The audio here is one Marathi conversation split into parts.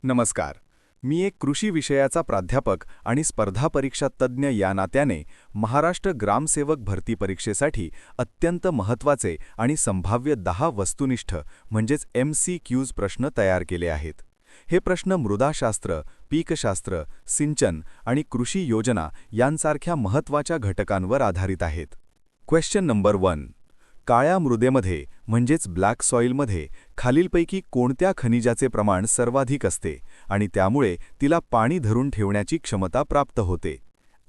नमस्कार. मी एक कृषी विषयाचा प्राध्यापक आणि स्पर्धा परीक्षा तज्ज्ञ या नात्याने महाराष्ट्र ग्रामसेवक भरती परीक्षेसाठी अत्यंत महत्त्वाचे आणि संभाव्य 10 वस्तुनिष्ठ म्हणजेच MCQs प्रश्न तयार केले आहेत. हे प्रश्न मृदाशास्त्र, पीकशास्त्र, सिंचन आणि कृषी योजना यांसारख्या महत्त्वाच्या घटकांवर आधारित आहेत. Question number 1. काळ्या मृदेमध्ये म्हणजेच ब्लॅक सॉइलमध्ये खालीलपैकी कोणत्या खनिजाचे प्रमाण सर्वाधिक असते आणि त्यामुळे तिला पाणी धरून ठेवण्याची क्षमता प्राप्त होते?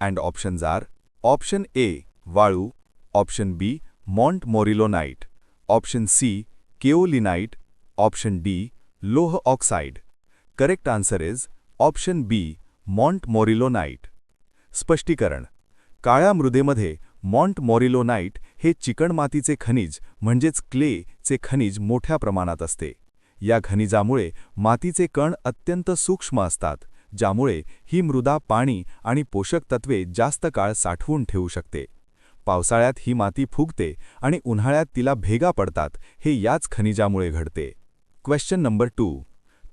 And options are: option A वाळू, option B montmorillonite, option C kaolinite, option D लोह oxide. Correct answer is option B montmorillonite. स्पष्टीकरण: काळ्या मृदेमध्ये मॉन्ट मोरिलोनाइट हे चिकणमातीचे खनिज म्हणजेच क्ले खनिज मोठ्या प्रमाणात असते. या खनिजामुळे मातीचे कण अत्यंत सूक्ष्म असतात, ज्यामुळे ही मृदा पाणी आणि पोषक तत्वे जास्त काळ साठवून ठेवू शकते. पावसाळ्यात ही माती फुगते आणि उन्हाळ्यात तिला भेगा पडतात, हे याच खनिजामुळे घडते. Question number 2.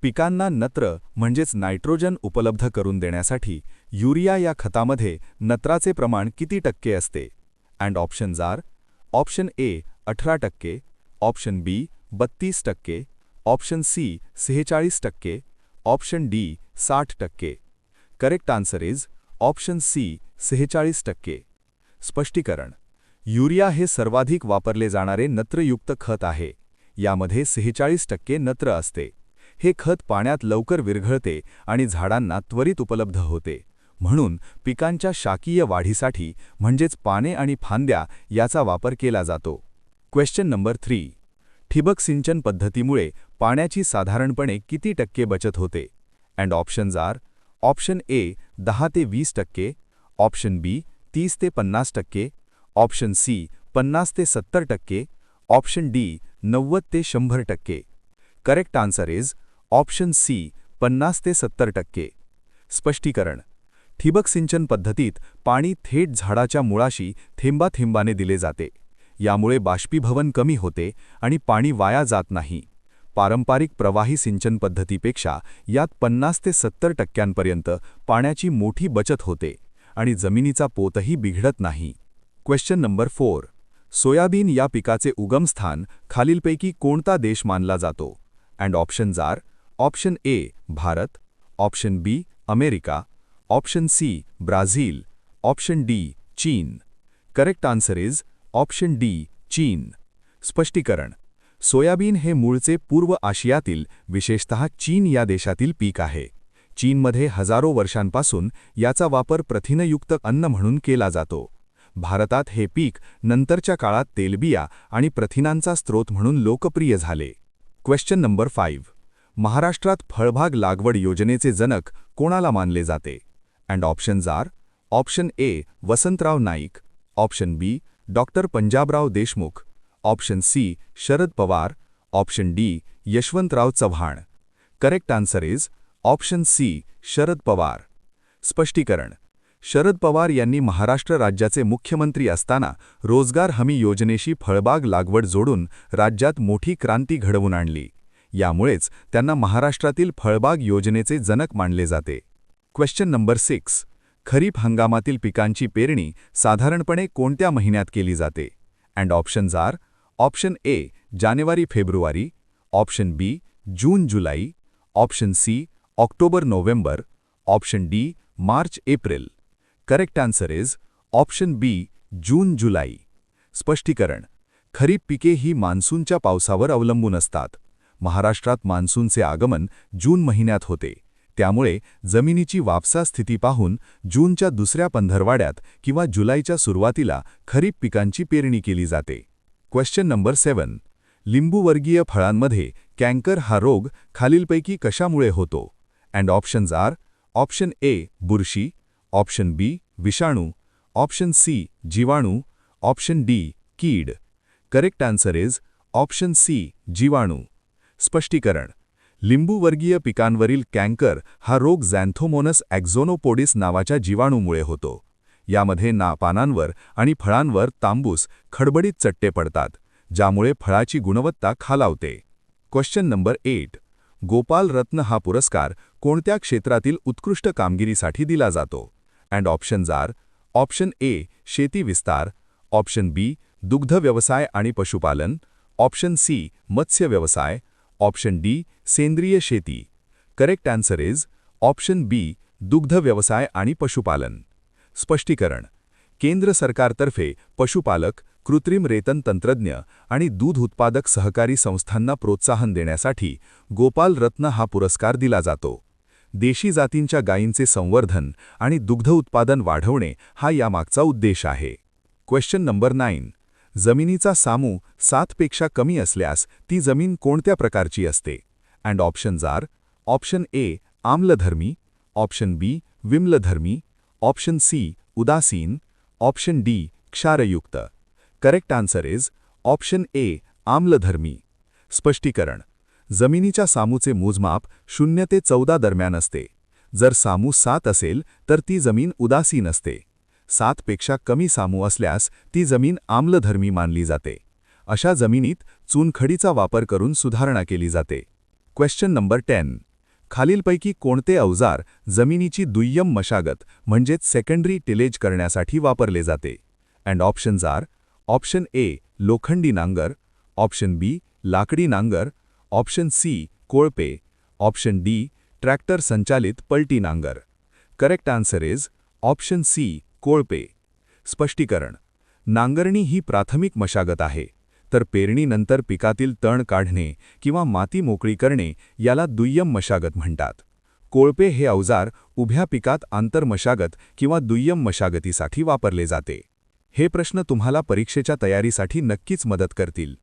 पिकांना नत्र म्हणजेच नायट्रोजन उपलब्ध करून देण्यासाठी युरिया या खतामध्ये नत्राचे प्रमाण किती टक्के असते? And options are: option A 18%, option B 32%, option C 46%, option D 60%. Correct answer is option C 46%. स्पष्टीकरण: युरिया हे सर्वाधिक वापरले जाणारे नत्रयुक्त खत आहे. यामध्ये 46% नत्र असते. हे खत पाण्यात लवकर विरघळते आणि झाडांना त्वरित उपलब्ध होते. म्हणून पिकांच्या शाकीय वाढीसाठी म्हणजेच पाने आणि फांद्या याचा वापर केला जातो. Question number 3. ठिबक सिंचन पद्धतीमुळे पाण्याची साधारणपणे किती टक्के बचत होते? And options are: option A 10 ते 20%, ऑप्शन बी 30 ते 50%, ऑप्शन सी 50 ते 70%, ऑप्शन डी 90 ते 100%. Correct answer is option C 50 ते 70%. स्पष्टीकरण: ठिबक सिंचन पद्धतीत पाणी थेट झाडाच्या मुळाशी थेंबाथेंबाने दिले जाते. यामुळे बाष्पीभवन कमी होते आणि पाणी वाया जात नाही. पारंपरिक प्रवाही सिंचन पद्धतीपेक्षा यात 50 ते 70% पाण्याची मोठी बचत होते आणि जमिनीचा पोतही बिघडत नाही. Question number 4. सोयाबीन या पिकाचे उगमस्थान खालीलपैकी कोणता देश मानला जातो? And options are: option A Bharat, option B America, option C Brazil, option D चीन. Correct answer is option D चीन. स्पष्टीकरण: सोयाबीन हे मूळचे पूर्व आशियातील विशेषतः चीन या देशातील पीक आहे. चीनमध्ये हजारो वर्षांपासून याचा वापर प्रथिनयुक्त अन्न म्हणून केला जातो. भारतात हे पीक नंतरच्या काळात तेलबिया आणि प्रथिनांचा स्रोत म्हणून लोकप्रिय झाले. Question number 5. महाराष्ट्रात फळबाग लागवड योजनेचे जनक कोणाला मानले जाते? And options are: option A Vasantrao Naik, option B doctor Panjabrao Deshmukh, option C Sharad Pawar, option D Yashwantrao Chavan. Correct answer is option C Sharad Pawar. स्पष्टीकरण: शरद पवार यांनी महाराष्ट्र राज्याचे मुख्यमंत्री असताना रोजगार हमी योजनेशी फळबाग लागवड जोडून राज्यात मोठी क्रांती घडवून आणली. यामुळेच त्यांना महाराष्ट्रातील फळबाग योजनेचे जनक मानले जाते. Question number 6. खरीप हंगामातील पिकांची पेरणी साधारणपणे कोणत्या महिन्यात केली जाते? And options are: option A जानेवारी-फेब्रुवारी, ऑप्शन बी जून-जुलै, ऑप्शन सी ऑक्टोबर-नोव्हेंबर, ऑप्शन डी मार्च-एप्रिल. Correct answer is option B जून-जुलै. स्पष्टीकरण: खरीप पिके ही मान्सूनच्या पावसावर अवलंबून असतात. महाराष्ट्रात मान्सूनचे आगमन जून महिन्यात होते. त्यामुळे जमिनीची वापसा स्थिती पाहून जूनच्या दुसऱ्या पंधरवाड्यात किंवा जुलैच्या सुरुवातीला खरीप पिकांची पेरणी केली जाते. Question number 7. लिंबूवर्गीय फळांमध्ये कँकर हा रोग खालीलपैकी कशामुळे होतो? And options are: option A बुरशी, ऑप्शन बी विषाणू, ऑप्शन सी जीवाणू, ऑप्शन डी कीड. Correct answer is option C जीवाणू. स्पष्टीकरण: लिंबूवर्गीय पिकांवरील कँकर हा रोग झॅन्थोमोनस ॲक्झोनोपोडिस नावाच्या जीवाणूमुळे होतो. यामध्ये पानांवर आणि फळांवर तांबूस खडबडीत चट्टे पडतात, ज्यामुळे फळाची गुणवत्ता खालावते. Question number 8. गोपाल रत्न हा पुरस्कार कोणत्या क्षेत्रातील उत्कृष्ट कामगिरीसाठी दिला जातो? And options are option A शेती विस्तार, ऑप्शन बी दुग्ध व्यवसाय आणि पशुपालन, ऑप्शन सी मत्स्य व्यवसाय, ऑप्शन डी सेंद्रिय शेती. करेक्ट आन्सर इज ऑप्शन बी दुग्ध व्यवसाय आणि पशुपालन. स्पष्टीकरण. केंद्र सरकारतर्फे पशुपालक, कृत्रिम रेतन तंत्रज्ञ आणि दूध उत्पादक सहकारी संस्थांना प्रोत्साहन देण्यासाठी गोपाल रत्न हा पुरस्कार दिला जातो. देशी जातींच्या गायींचे संवर्धन आणि दुग्ध उत्पादन वाढवणे हा यामागचा उद्देश आहे. Question number 9. जमिनीचा सामू 7 पेक्षा कमी असल्यास ती जमीन कोणत्या प्रकारची असते? And options are option A आम्लधर्मी, ऑप्शन बी विम्लधर्मी, ऑप्शन सी उदासीन, ऑप्शन डी क्षारयुक्त. Correct answer is option A आम्लधर्मी. स्पष्टीकरण. जमिनीच्या सामूचे मोजमाप 0 ते 14 दरम्यान असते. जर सामू 7 असेल तर ती जमीन उदासीन असते. 7 पेक्षा कमी सामू असल्यास ती जमीन आम्लधर्मी मानली जाते. अशा जमिनीत चुनखडीचा वापर करून सुधारणा केली जाते. Question number 10. खालीलपैकी कोणते अवजार जमिनीची दुय्यम मशागत म्हणजेच सेकंडरी टिलेज करण्यासाठी वापरले जाते? And options are option A लोखंडी नांगर, ऑप्शन बी लाकडी नांगर, ऑप्शन सी कोळपे, ऑप्शन डी ट्रॅक्टर संचालित पलटी नांगर. Correct answer is option C कोळपे. स्पष्टीकरण. नांगरणी ही प्राथमिक मशागत आहे, तर पेरणीनंतर पिकातील तण काढणे किंवा माती मोकळी करणे याला दुय्यम मशागत म्हणतात. कोळपे हे अवजार उभ्या पिकात आंतरमशागत किंवा दुय्यम मशागतीसाठी वापरले जाते. हे प्रश्न तुम्हाला परीक्षेच्या तयारीसाठी नक्कीच मदत करतील.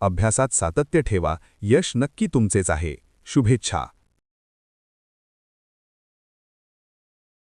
अभ्यासात सातत्य ठेवा, यश नक्की तुमचेच आहे. शुभेच्छा.